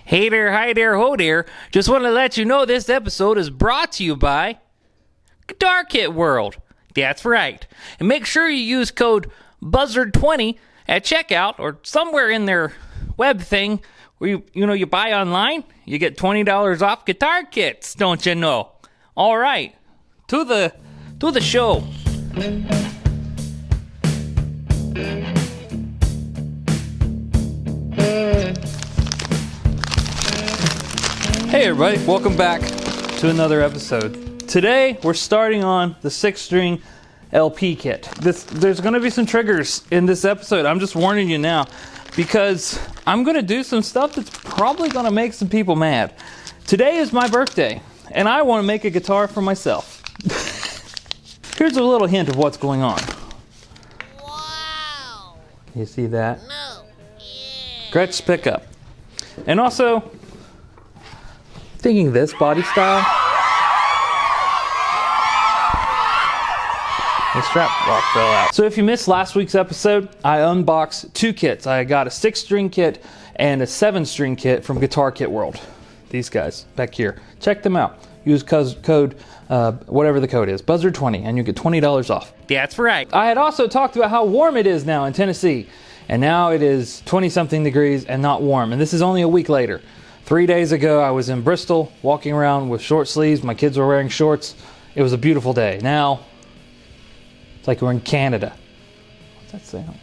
Hey there, hi there, ho there. Just want to let you know this episode is brought to you by Guitar Kit World. That's right. And make sure you use code BUZZARD20 at checkout or somewhere in their web thing where you buy online, you get $20 off guitar kits, don't you know? All right. To the show. Hey everybody, welcome back to another episode. Today we're starting on the 6-string LP kit. There's going to be some triggers in this episode. I'm just warning you now because I'm going to do some stuff that's probably going to make some people mad. Today is my birthday and I want to make a guitar for myself. Here's a little hint of what's going on. Wow! You see that? No. Yeah. Gretsch pickup. And also, thinking this body style. The strap lock fell out. So if you missed last week's episode, I unboxed 2 kits. I got a 6-string kit and a 7-string kit from Guitar Kit World. These guys back here. Check them out. Use code, whatever the code is, BUZZARD20, and you get $20 off. That's right. I had also talked about how warm it is now in Tennessee. And now it is 20-something degrees and not warm. And this is only a week later. 3 days ago, I was in Bristol, walking around with short sleeves. My kids were wearing shorts. It was a beautiful day. Now, it's like we're in Canada. What's that sound?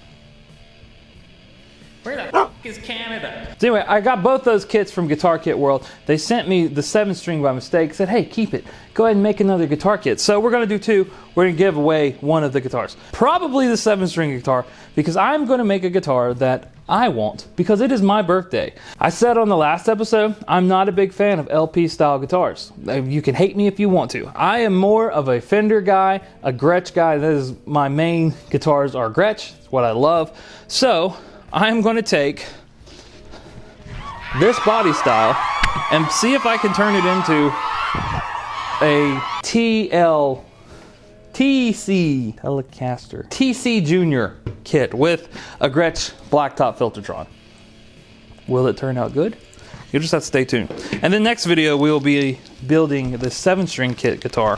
Where the f*** is Canada? So anyway, I got both those kits from Guitar Kit World. They sent me the 7-string by mistake. Said, hey, keep it. Go ahead and make another guitar kit. So we're going to do 2. We're going to give away one of the guitars. Probably the 7-string guitar, because I'm going to make a guitar that I want, because it is my birthday. I said on the last episode, I'm not a big fan of LP style guitars. You can hate me if you want to. I am more of a Fender guy, a Gretsch guy. That is my main guitars are Gretsch. It's what I love. So I'm going to take this body style and see if I can turn it into a TC Telecaster TC Junior kit with a Gretsch Blacktop Filtertron. Will it turn out good? You'll just have to stay tuned. And the next video we will be building the 7-string kit guitar,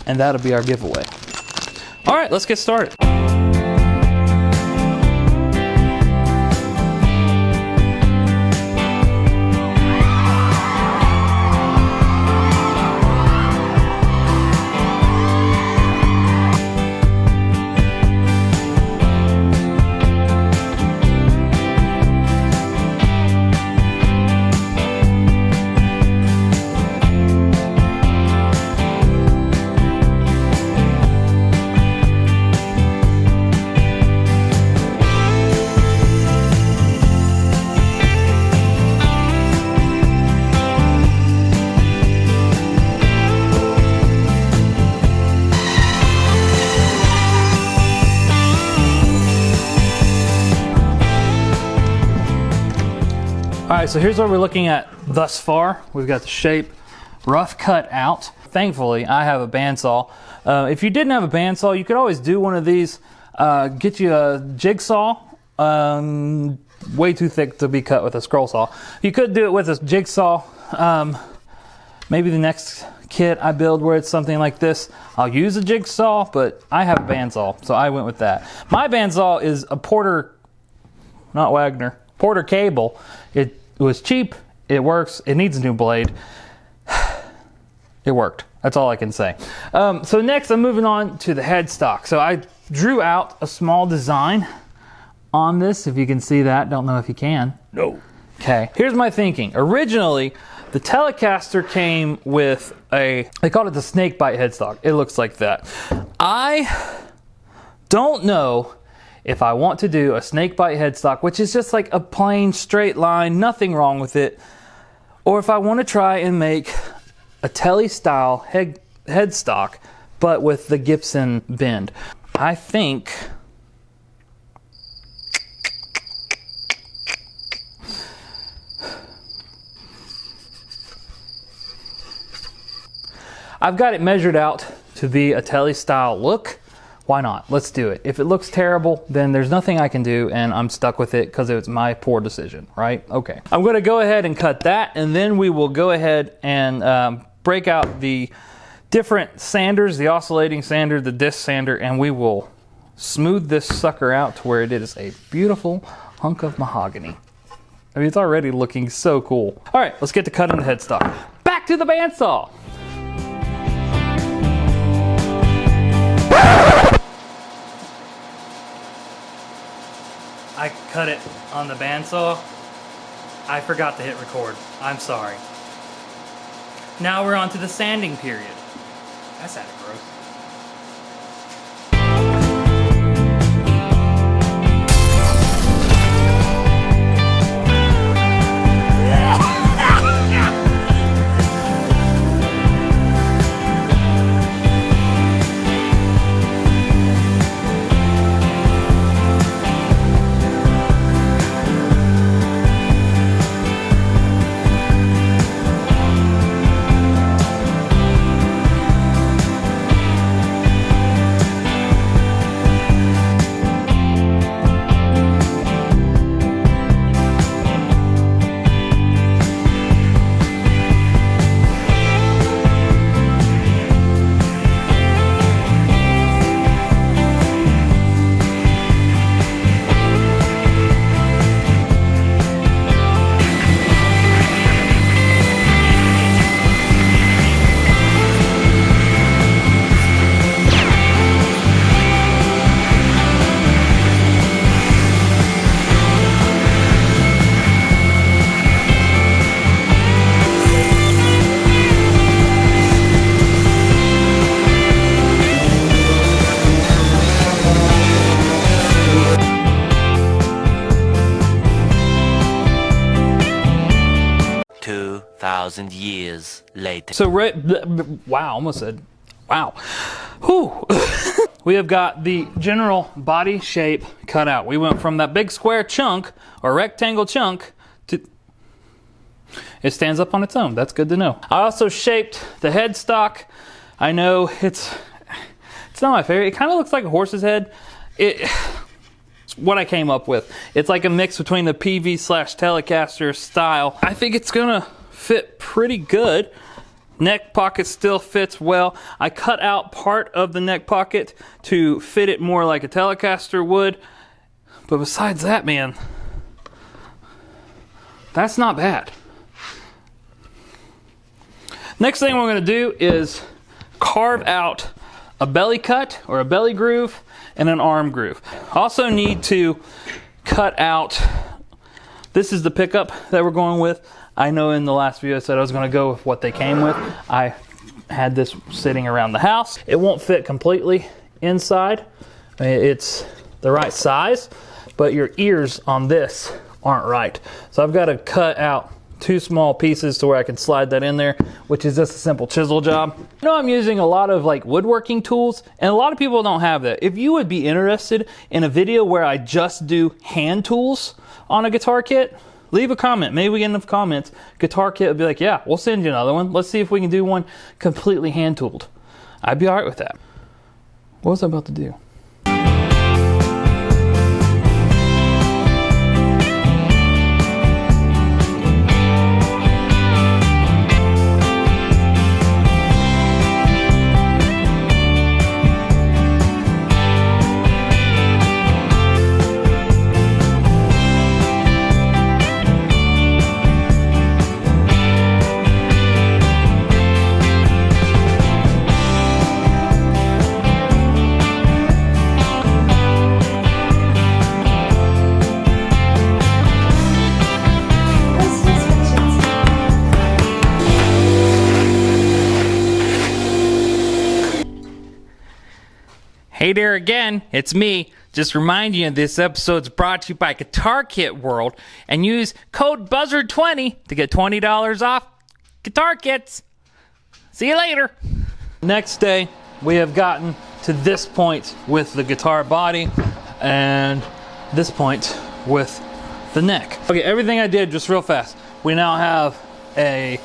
and that'll be our giveaway. All right, let's get started. All right, so here's what we're looking at thus far. We've got the shape rough cut out. Thankfully, I have a bandsaw. If you didn't have a bandsaw, you could always do one of these. Get you a jigsaw, way too thick to be cut with a scroll saw. You could do it with a jigsaw. Maybe the next kit I build where it's something like this, I'll use a jigsaw, but I have a bandsaw, so I went with that. My bandsaw is a Porter, not Wagner, Porter cable. It was cheap, it works, it needs a new blade. It worked, that's all I can say. So next I'm moving on to the headstock. So I drew out a small design on this, if you can see that. Don't know if you can. No. Okay, here's my thinking. Originally, the Telecaster came with they called it the snakebite headstock. It looks like that. I don't know if I want to do a snakebite headstock, which is just like a plain straight line, nothing wrong with it, or if I want to try and make a Tele style headstock, but with the Gibson bend. I think I've got it measured out to be a Tele style look why not? Let's do it. If it looks terrible, then there's nothing I can do, and I'm stuck with it because it's my poor decision, right? Okay. I'm going to go ahead and cut that, and then we will go ahead and break out the different sanders, the oscillating sander, the disc sander, and we will smooth this sucker out to where it is a beautiful hunk of mahogany. I mean, it's already looking so cool. All right, let's get to cutting the headstock. Back to the bandsaw. I cut it on the bandsaw. I forgot to hit record. I'm sorry. Now we're on to the sanding period. That sounded gross. Years later. So wow, almost said wow. Whew. We have got the general body shape cut out. We went from that big square chunk or rectangle chunk to it stands up on its own. That's good to know. I also shaped the headstock. I know it's not my favorite. It kind of looks like a horse's head. It's what I came up with. It's like a mix between the PV/Telecaster style. I think it's gonna fit pretty good. Neck pocket still fits well. I cut out part of the neck pocket to fit it more like a Telecaster would. But besides that, man, that's not bad. Next thing we're gonna do is carve out a belly cut or a belly groove and an arm groove. Also need to cut out, this is the pickup that we're going with. I know in the last video I said I was gonna go with what they came with. I had this sitting around the house. It won't fit completely inside. It's the right size, but your ears on this aren't right. So I've got to cut out 2 small pieces to where I can slide that in there, which is just a simple chisel job. I know I'm using a lot of like woodworking tools, and a lot of people don't have that. If you would be interested in a video where I just do hand tools on a guitar kit, leave a comment. Maybe we get enough comments. Guitar kit would be like, yeah, we'll send you another one. Let's see if we can do one completely hand tooled. I'd be all right with that. What was I about to do? Hey there again, it's me. Just remind you, this episode's brought to you by Guitar Kit World, and use code BUZZARD20 to get $20 off guitar kits. See you later. Next day, we have gotten to this point with the guitar body and this point with the neck. Okay, everything I did just real fast. We now have a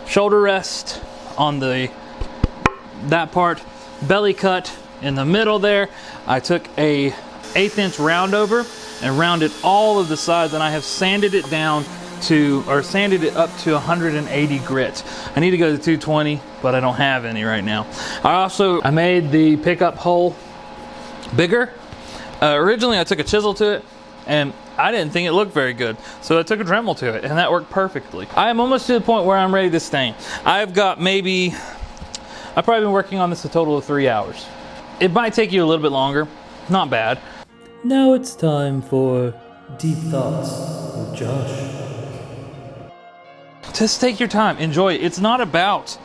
shoulder rest on that part, belly cut, in the middle there, I took a 1/8 inch round over and rounded all of the sides, and I have sanded it down to, or sanded it up to 180 grit. I need to go to 220, but I don't have any right now. I made the pickup hole bigger. Originally I took a chisel to it and I didn't think it looked very good, so I took a Dremel to it and that worked perfectly. I am almost to the point where I'm ready to stain. I've probably been working on this a total of 3 hours. It might take you a little bit longer, not bad. Now it's time for Deep Thoughts with Josh. Just take your time, enjoy it. It's not about,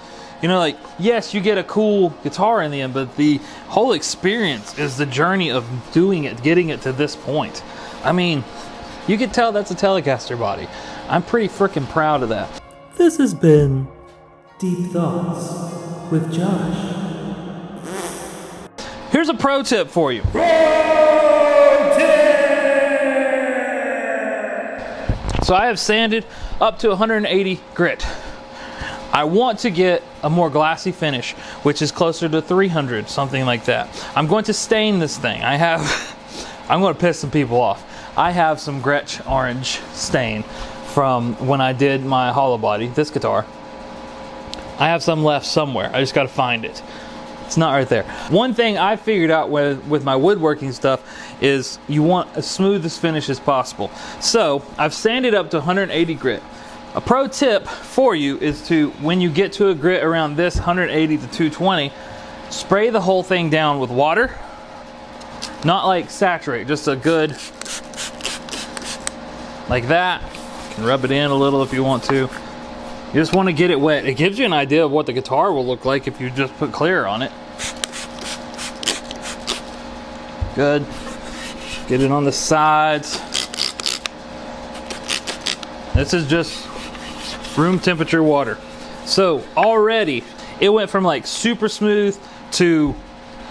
like, yes, you get a cool guitar in the end, but the whole experience is the journey of doing it, getting it to this point. I mean, you can tell that's a Telecaster body. I'm pretty freaking proud of that. This has been Deep Thoughts with Josh. Here's a pro tip for you. So I have sanded up to 180 grit. I want to get a more glassy finish, which is closer to 300, something like that. I'm going to stain this thing. I'm going to piss some people off. I have some Gretsch orange stain from when I did my hollow body, this guitar. I have some left somewhere. I just got to find it. It's not right there. One thing I figured out with my woodworking stuff is you want as smooth as finish as possible. So I've sanded up to 180 grit. A pro tip for you is to, when you get to a grit around this 180 to 220, spray the whole thing down with water. Not like saturate, just a good, like that. You can rub it in a little if you want to. You just want to get it wet. It gives you an idea of what the guitar will look like if you just put clear on it. Good. Get it on the sides. This is just room temperature water. So already it went from like super smooth to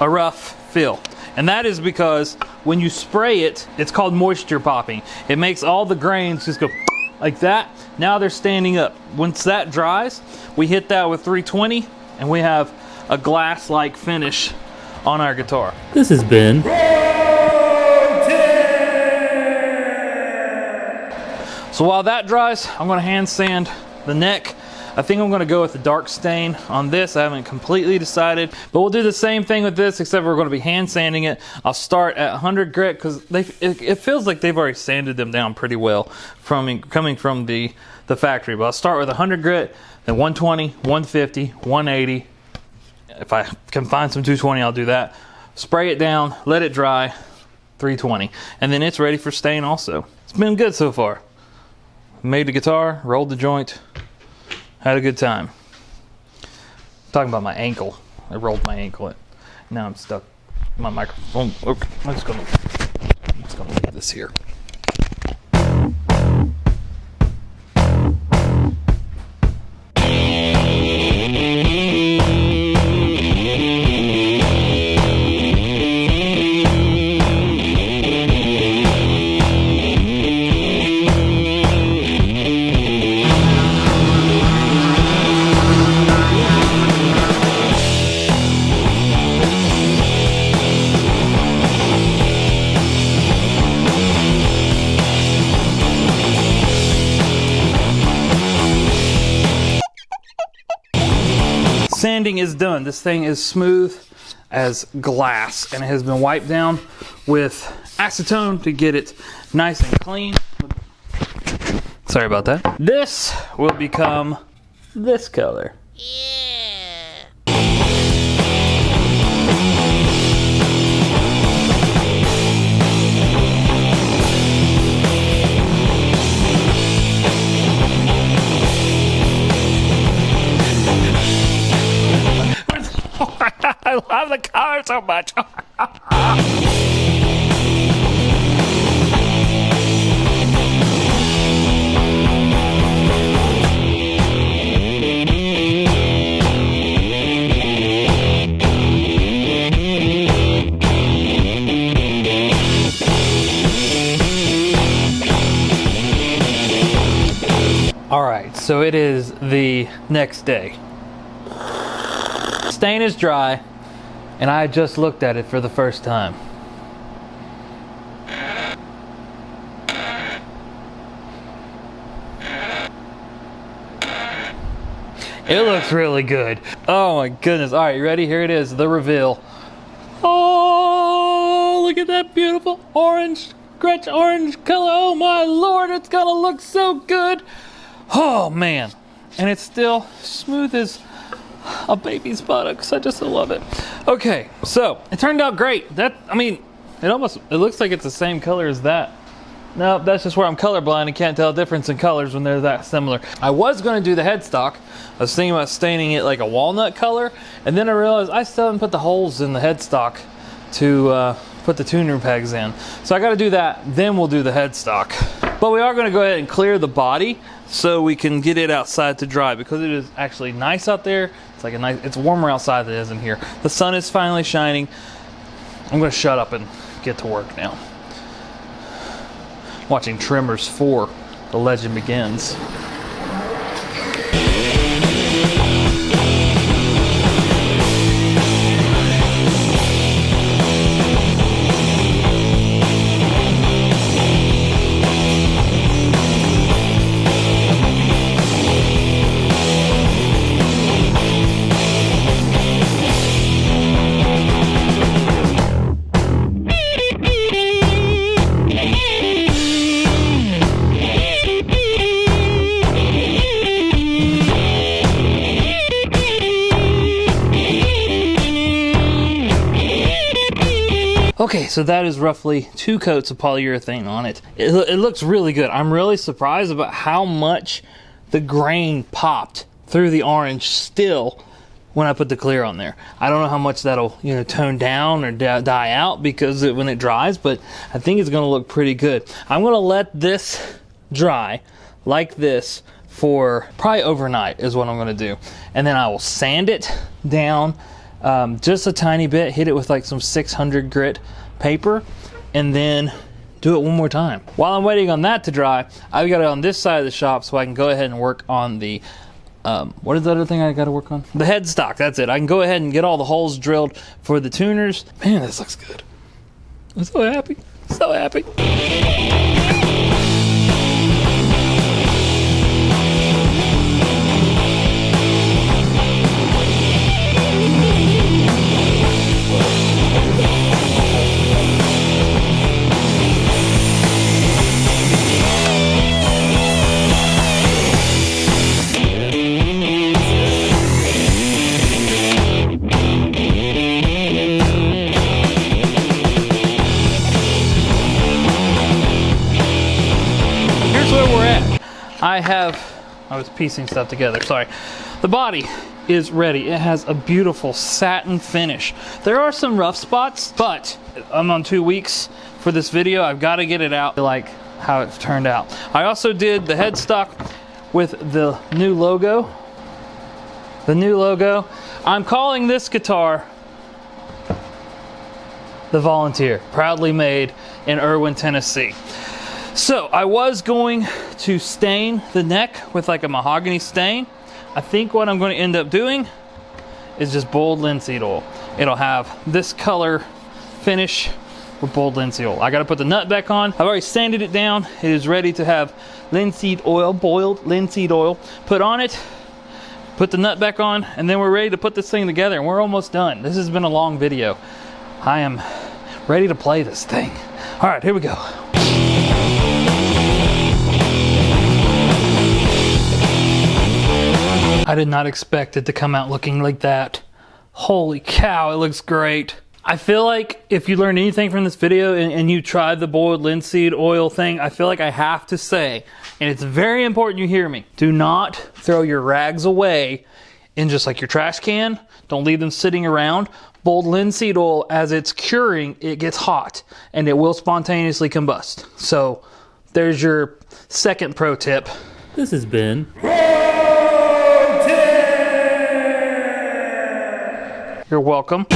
a rough feel. And that is because when you spray it, it's called moisture popping. It makes all the grains just go like that. Now they're standing up. Once that dries, we hit that with 320 and we have a glass-like finish on our guitar. This has been So while that dries, I'm going to hand sand the neck. I think I'm going to go with the dark stain on this. I haven't completely decided, but we'll do the same thing with this, except we're going to be hand sanding it. I'll start at 100 grit because it feels like they've already sanded them down pretty well coming from the factory. But I'll start with 100 grit, then 120, 150, 180. If I can find some 220, I'll do that. Spray it down, let it dry, 320. And then it's ready for stain also. It's been good so far. Made the guitar, rolled the joint, had a good time. Talking about my ankle. I rolled my ankle. Now I'm stuck. My microphone. Okay, I'm just gonna leave this here. Sanding is done. This thing is smooth as glass and it has been wiped down with acetone to get it nice and clean. Sorry about that. This will become this color. I love the color so much. All right, so it is the next day. Stain is dry. and I just looked at it for the first time. It looks really good. Oh my goodness. All right, you ready? Here it is, the reveal. Oh, look at that beautiful orange, Gretsch orange color. Oh my Lord, it's gonna look so good. Oh man. And it's still smooth as a baby's buttocks. I just love it. Okay, so it turned out great. It looks like it's the same color as that. No, that's just where I'm colorblind and can't tell the difference in colors when they're that similar. I was going to do the headstock. I was thinking about staining it like a walnut color, and then I realized I still haven't put the holes in the headstock to put the tuner pegs in. So I got to do that, then we'll do the headstock. But we are going to go ahead and clear the body so we can get it outside to dry, because it is actually nice out there. It's warmer outside than it is in here. The sun is finally shining. I'm going to shut up and get to work now. Watching Tremors 4, The Legend Begins. Okay, so that is roughly 2 coats of polyurethane on it. It looks really good. I'm really surprised about how much the grain popped through the orange still when I put the clear on there. I don't know how much that'll tone down or die out because when it dries, but I think it's gonna look pretty good. I'm gonna let this dry like this for probably overnight is what I'm gonna do. And then I will sand it down just a tiny bit, hit it with like some 600 grit paper, and then do it one more time. While I'm waiting on that to dry, I've got it on this side of the shop so I can go ahead and work on the, what is the other thing I gotta work on? The headstock, that's it. I can go ahead and get all the holes drilled for the tuners. Man, this looks good. I'm so happy, so happy. I was piecing stuff together, sorry. The body is ready. It has a beautiful satin finish. There are some rough spots, but I'm on 2 weeks for this video. I've got to get it out like how it's turned out. I also did the headstock with the new logo. The new logo. I'm calling this guitar the Volunteer, proudly made in Erwin, Tennessee. So I was going to stain the neck with like a mahogany stain. I think what I'm going to end up doing is just boiled linseed oil. It'll have this color finish with boiled linseed oil. I got to put the nut back on. I've already sanded it down. It is ready to have linseed oil, boiled linseed oil, put on it, put the nut back on, and then we're ready to put this thing together, and we're almost done. This has been a long video. I am ready to play this thing. All right, here we go. I did not expect it to come out looking like that. Holy cow, it looks great. I feel like if you learned anything from this video and you tried the boiled linseed oil thing, I feel like I have to say, and it's very important you hear me, do not throw your rags away in just like your trash can. Don't leave them sitting around. Boiled linseed oil, as it's curing, it gets hot and it will spontaneously combust. So there's your second pro tip. This has been You're welcome.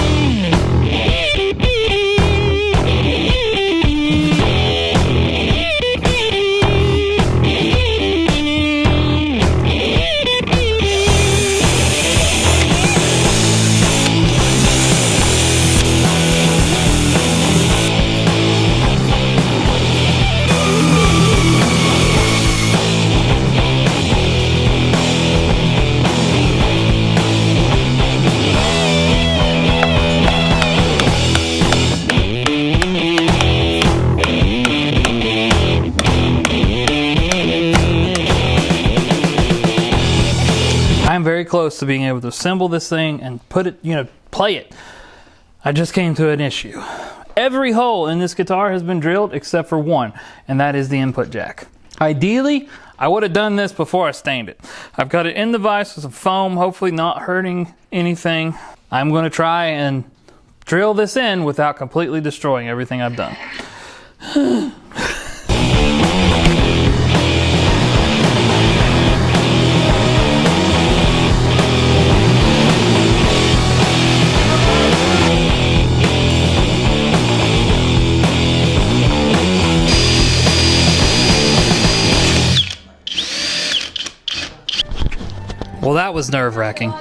close to being able to assemble this thing and put it, play it. I just came to an issue. Every hole in this guitar has been drilled except for one, and that is the input jack. Ideally, I would have done this before I stained it. I've got it in the vise with some foam, hopefully not hurting anything. I'm going to try and drill this in without completely destroying everything I've done. Well, that was nerve-wracking.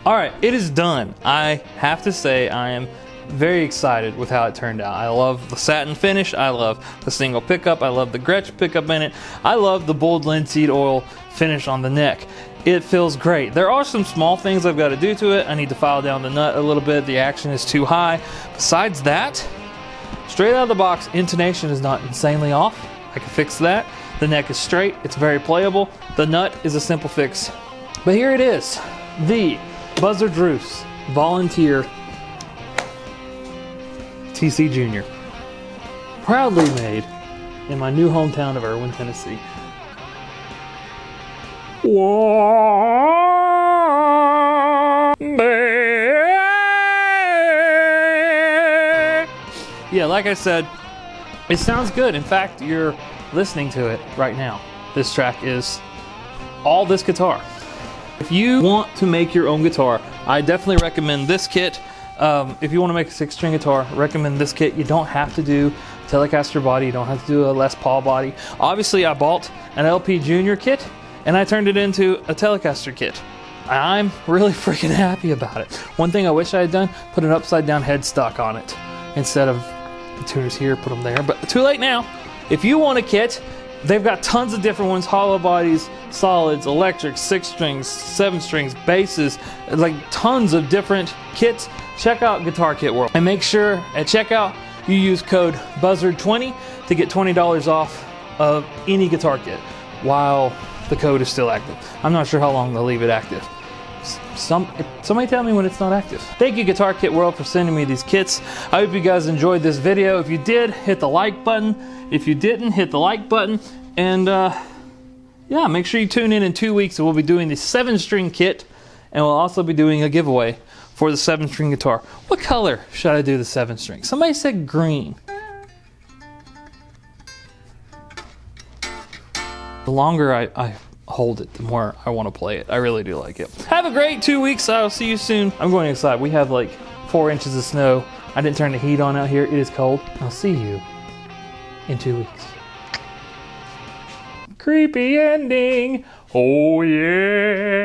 All right, it is done. I have to say I am very excited with how it turned out. I love the satin finish. I love the single pickup. I love the Gretsch pickup in it. I love the bold linseed oil finish on the neck. It feels great. There are some small things I've got to do to it. I need to file down the nut a little bit. The action is too high. Besides that, straight out of the box, intonation is not insanely off. I can fix that. The neck is straight. It's very playable. The nut is a simple fix. But here it is, the Buzzard Roost Volunteer TC Jr. Proudly made in my new hometown of Erwin, Tennessee. Yeah, like I said, it sounds good. In fact, you're listening to it right now. This track is all this guitar. If you want to make your own guitar, I definitely recommend this kit. If you want to make a 6-string guitar, recommend this kit. You don't have to do Telecaster body. You don't have to do a Les Paul body. Obviously, I bought an LP Junior kit, and I turned it into a Telecaster kit. I'm really freaking happy about it. One thing I wish I had done, put an upside down headstock on it. Instead of the tuners here, put them there. But too late now. If you want a kit, they've got tons of different ones, hollow bodies, solids, electrics, 6 strings, 7 strings, basses, like tons of different kits. Check out Guitar Kit World. And make sure at checkout you use code BUZZARD20 to get $20 off of any guitar kit while the code is still active. I'm not sure how long they'll leave it active. Somebody tell me when it's not active. Thank you, Guitar Kit World, for sending me these kits. I hope you guys enjoyed this video. If you did, hit the like button. If you didn't, hit the like button. And yeah, make sure you tune in 2 weeks. We'll be doing the 7-string kit, and we'll also be doing a giveaway for the 7-string guitar. What color should I do the 7-string? Somebody said green. The longer I hold it, the more I want to play it. I really do like it. Have a great 2 weeks. I'll see you soon. I'm going inside. We have like 4 inches of snow. I didn't turn the heat on out here. It is cold. I'll see you in 2 weeks. Creepy ending. Oh yeah.